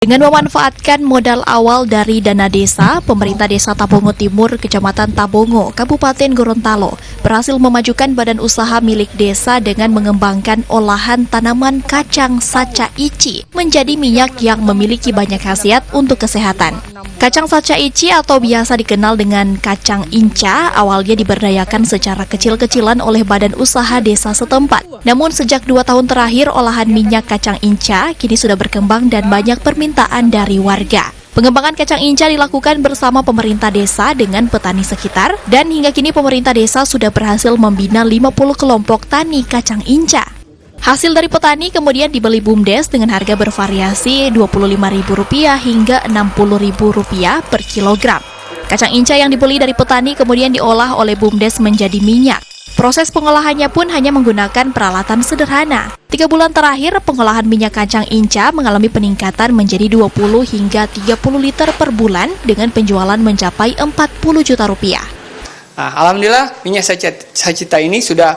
Dengan memanfaatkan modal awal dari dana desa, pemerintah Desa Tabongo Timur, Kecamatan Tabongo, Kabupaten Gorontalo, berhasil memajukan badan usaha milik desa dengan mengembangkan olahan tanaman kacang saca ici menjadi minyak yang memiliki banyak khasiat untuk kesehatan. Kacang saca ici atau biasa dikenal dengan kacang inca awalnya diberdayakan secara kecil-kecilan oleh badan usaha desa setempat. Namun sejak 2 tahun terakhir olahan minyak kacang inca kini sudah berkembang dan banyak permintaan dari warga. Pengembangan kacang inca dilakukan bersama pemerintah desa dengan petani sekitar dan hingga kini pemerintah desa sudah berhasil membina 50 kelompok tani kacang inca. Hasil dari petani kemudian dibeli BUMDes dengan harga bervariasi Rp25.000 hingga Rp60.000 per kilogram. Kacang inca yang dibeli dari petani kemudian diolah oleh BUMDes menjadi minyak. Proses pengolahannya pun hanya menggunakan peralatan sederhana. 3 bulan terakhir, pengolahan minyak kacang inca mengalami peningkatan menjadi 20 hingga 30 liter per bulan dengan penjualan mencapai Rp40 juta. Alhamdulillah, minyak sacita ini sudah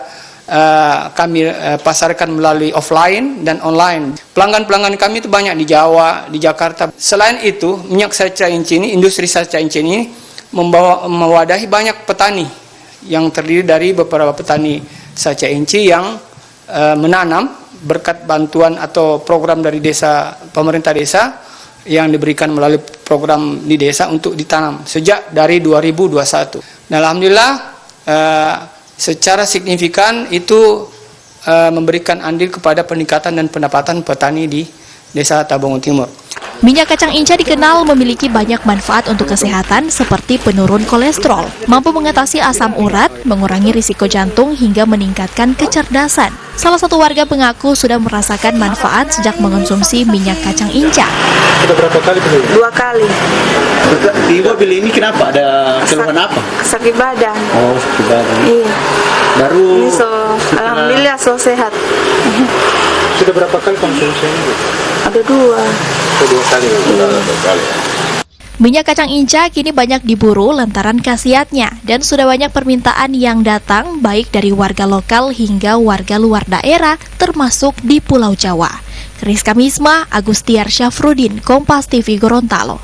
kami pasarkan melalui offline dan online. Pelanggan-pelanggan kami itu banyak di Jawa, di Jakarta. Selain itu, minyak saca inci ini, industri saca inci ini mewadahi banyak petani yang terdiri dari beberapa petani saca inci yang menanam berkat bantuan atau program dari desa, pemerintah desa yang diberikan melalui program di desa untuk ditanam sejak dari 2021. Dan alhamdulillah secara signifikan itu memberikan andil kepada peningkatan dan pendapatan petani di Desa Tabongo Timur. Minyak kacang inca dikenal memiliki banyak manfaat untuk kesehatan seperti penurun kolesterol, mampu mengatasi asam urat, mengurangi risiko jantung hingga meningkatkan kecerdasan. Salah satu warga mengaku sudah merasakan manfaat sejak mengonsumsi minyak kacang inca. Sudah berapa kali beli? 2 kali. Ibu beli ini kenapa? Ada keluhan apa? Sakit badan. Oh, sakit badan. Iya. Baru. Alhamdulillah sehat. Sudah berapa kali konsumsi ini? Ada 2. 2 kali. Minyak kacang inca kini banyak diburu lantaran khasiatnya dan sudah banyak permintaan yang datang baik dari warga lokal hingga warga luar daerah termasuk di Pulau Jawa. Rizka Misma, Agustiar Syafruddin, Kompas TV Gorontalo.